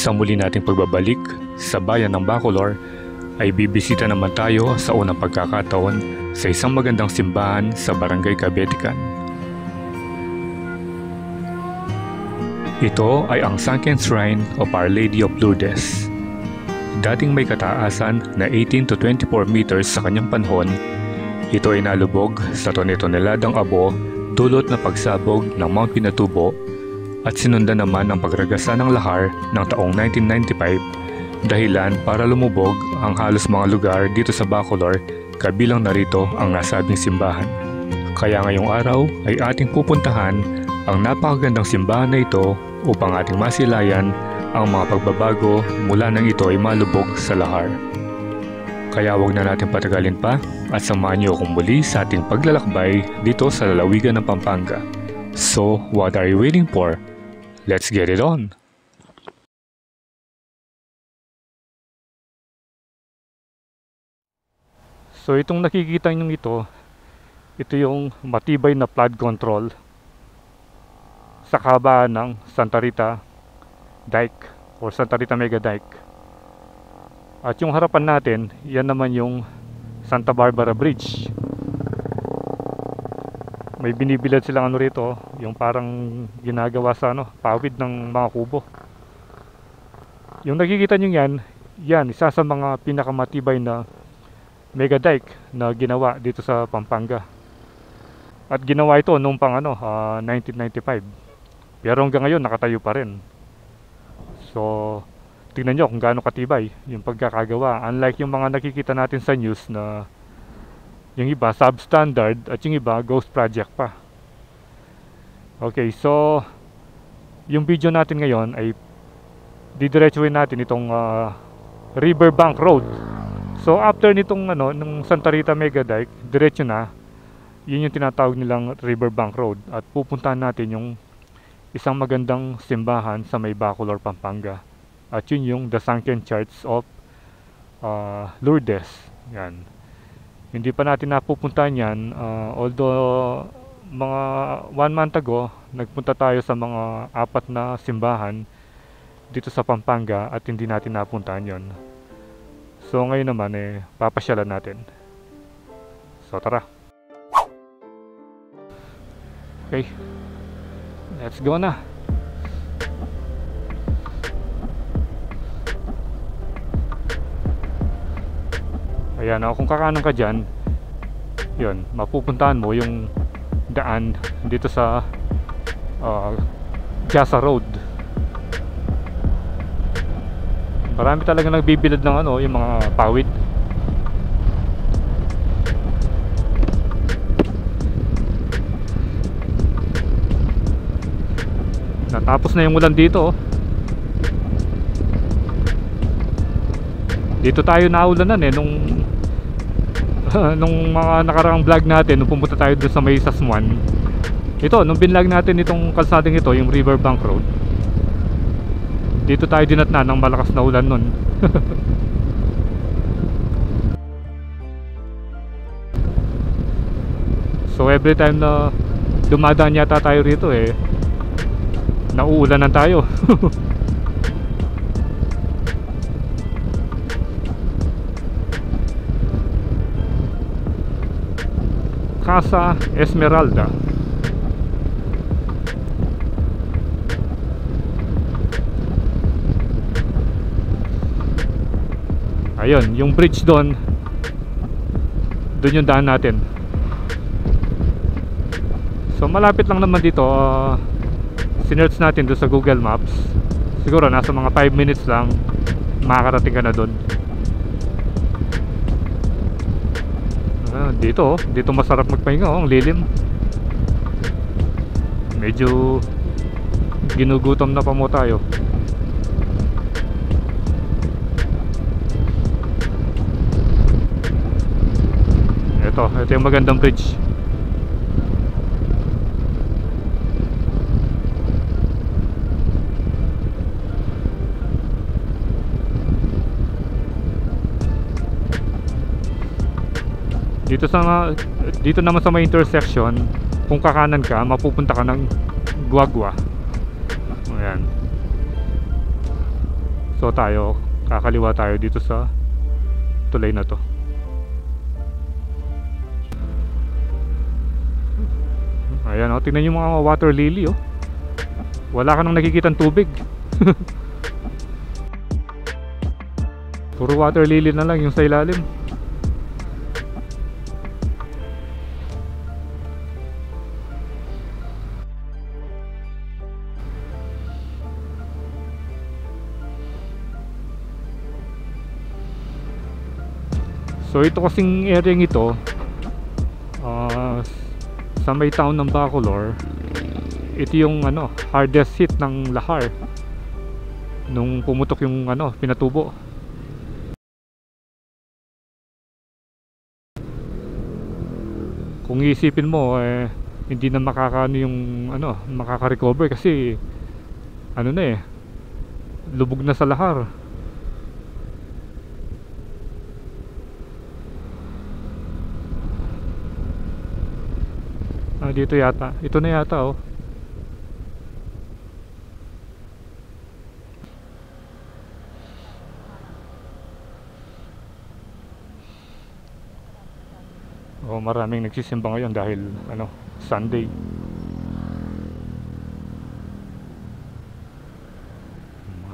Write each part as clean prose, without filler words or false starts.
Sa muli nating pagbabalik sa bayan ng Bacolor ay bibisita naman tayo sa unang pagkakataon sa isang magandang simbahan sa Barangay Cabetican. Ito ay ang Sunken Shrine of Our Lady of Lourdes. Dating may kataasan na 18 to 24 meters sa kanyang panahon, ito ay nalubog sa tone-toneladang abo dulot na pagsabog ng Mount Pinatubo at sinundan naman ang pagragasa ng lahar ng taong 1995, dahilan para lumubog ang halos mga lugar dito sa Bacolor, kabilang narito ang nasabing simbahan. Kaya ngayong araw ay ating pupuntahan ang napakagandang simbahan na ito upang ating masilayan ang mga pagbabago mula nang ito ay malubog sa lahar. Kaya wag na natin patagalin pa at samahan niyo akong muli sa ating paglalakbay dito sa lalawigan ng Pampanga. So, what are you waiting for? Let's get it on! So itong nakikita nyo ito yung matibay na flood control sa kahabaan ng Santa Rita Dike or Santa Rita Mega Dike. At yung harapan natin, yan naman yung Santa Barbara Bridge. May binibilad silang rito, yung parang ginagawa sa pawid ng mga kubo. Yung nakikita nyo yan isa sa mga pinakamatibay na mega dike na ginawa dito sa Pampanga. At ginawa ito noong pang 1995. Pero hanggang ngayon nakatayo pa rin. So tingnan nyo kung gaano katibay yung pagkakagawa. Unlike yung mga nakikita natin sa news na yung iba substandard at yung iba ghost project pa. Okay, so yung video natin ngayon ay didiretsuhin natin itong Riverbank Road. So after nitong ng Santa Rita Mega Dike, diretso na. Yun yung tinatawag nilang Riverbank Road at pupuntahan natin yung isang magandang simbahan sa may Bacolor, Pampanga. At yun yung The Sunken Church of Lourdes. Yan. Hindi pa natin napupuntahan yan, although mga 1 month ago, nagpunta tayo sa mga 4 na simbahan dito sa Pampanga at hindi natin napuntahan yon. So ngayon naman papasyalan natin. So tara. Okay, let's go na. Ayan, kung kakanan ka dyan, yun, mapupuntahan mo yung daan dito sa Jasa Road. Marami talaga nagbibilad ng yung mga pawid. Natapos na yung ulan dito. Dito tayo naulanan nung mga nakaraang vlog natin nung pumunta tayo doon sa may Sasmuan. Ito, nung binlog natin itong kalsadang ito, yung Riverbank Road, dito tayo dinatna ng malakas na ulan nun. So every time na dumadaan yata tayo rito nauulanan tayo. Casa Esmeralda. Ayun, yung bridge doon yung daan natin. So malapit lang naman dito. Sinearch natin doon sa Google Maps. Siguro nasa mga 5 minutes lang makakarating ka na doon. Dito masarap magpahinga, ang lilim. Medyo ginugutom na pa mo tayo. Ito yung magandang bridge. Dito naman sa may intersection, kung kakanan ka, mapupunta ka ng Guagua. Ayan. So tayo, kakaliwa tayo dito sa tulay na to. Ayan o, tingnan yung mga water lily oh. Wala ka nang nakikitang tubig. Puro water lily na lang yung sa ilalim. So ito kasing area ito, sa may town ng Bacolor, ito yung hardest hit ng lahar nung pumutok yung pinatubo. Kung iisipin mo hindi na makakaano yung makaka-recover kasi lubog na sa lahar. Dito yata, ito na yata oh. Oh, maraming nagsisimba ngayon dahil Sunday.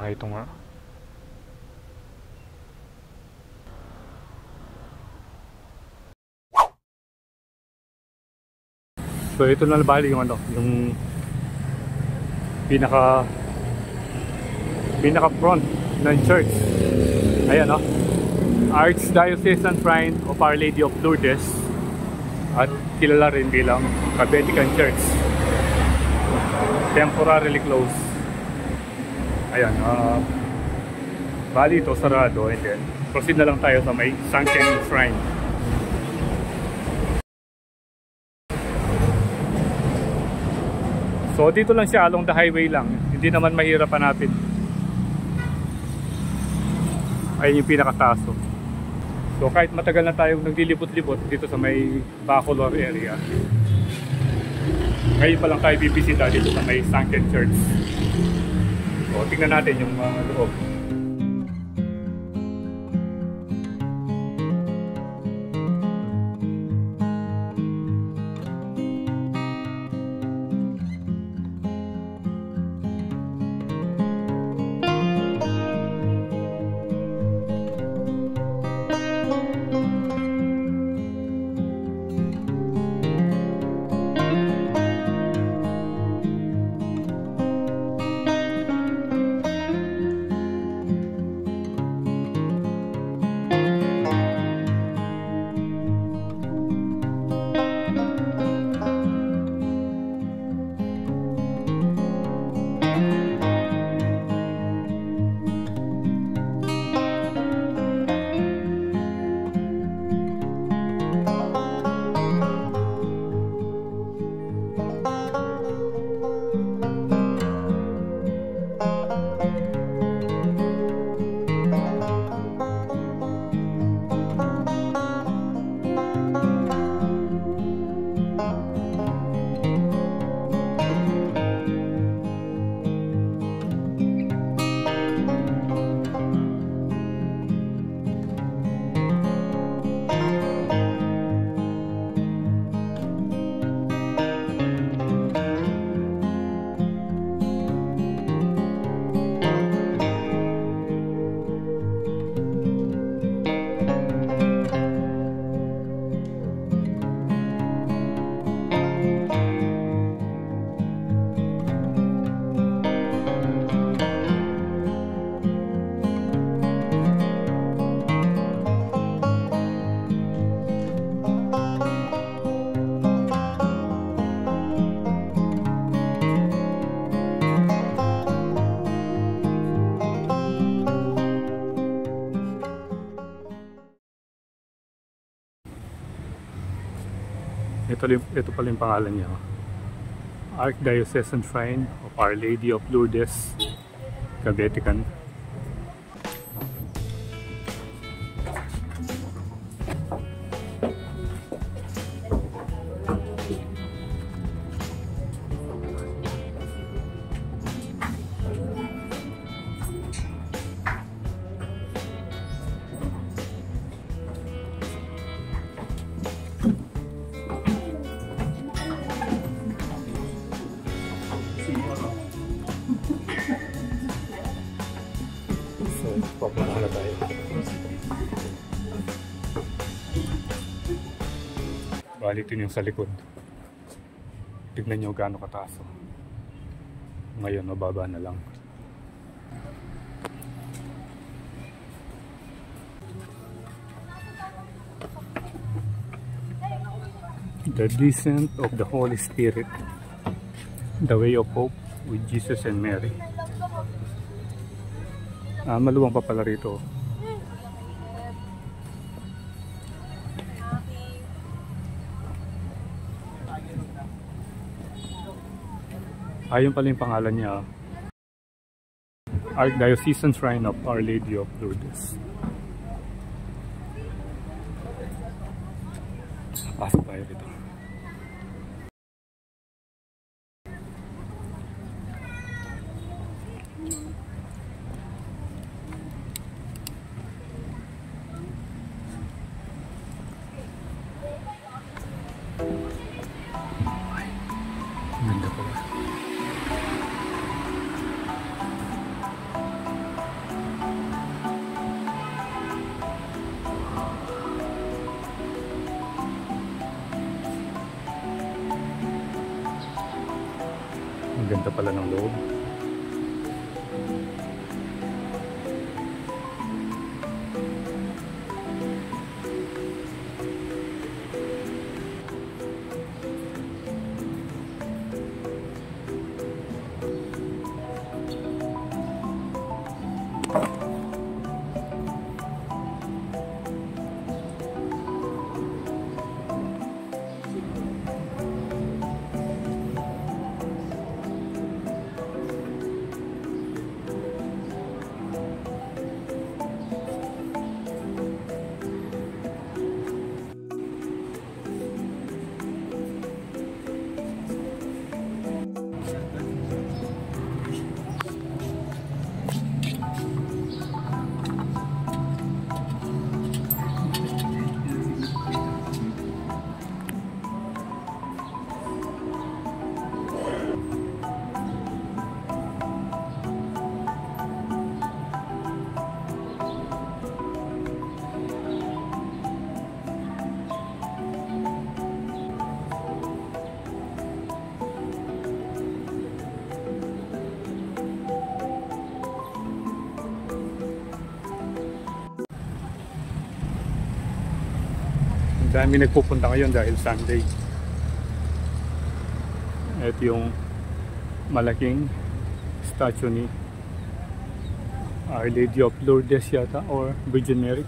Ito nga. So ito na bali yung yung pinaka front ng church. Ayan Archdiocesan Shrine of Our Lady of Lourdes, at kilala rin bilang Cabetican Church. Temporarily closed. Ayan, bali ito sarado, and then proceed na lang tayo sa may Sunken Shrine. So dito lang siya, along the highway lang. Hindi naman mahirap hanapin. Ayun yung pinakataas. So kahit matagal na tayong naglilibot-libot dito sa may Bacolor area, ngayon pa lang tayo bibisita dito sa may Sunken Church. So tingnan natin yung loob. Ito pala yung pangalan niya. Archdiocesan Shrine of Our Lady of Lourdes, Cabetican. papunta na tayo. Bali, ito yung sa likod. Tignan nyo gaano kataas. Ngayon, mababa na lang. The descent of the Holy Spirit. The way of hope with Jesus and Mary. Maluwang pa pala rito. Ayun pala yung pangalan niya. Archdiocesan Shrine of Our Lady of Lourdes. Pasok tayo dito. Ganda pala. Ang ganda pala ng loob. Dami nagpupunta ngayon dahil Sunday. Ito yung malaking statue ni Our Lady of Lourdes yata or Virgin Mary.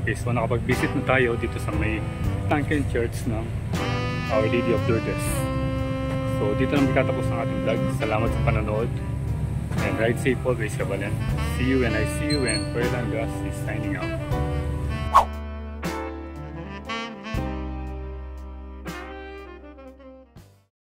Okay, so nakapag-visit na tayo dito sa may Tanken Church ng Our Lady of Lourdes. So dito na magtatapos ang ating vlog. Salamat sa panonood. And ride safe always, Kabalen. See you when I see you, and Ferdinand Gas is signing out.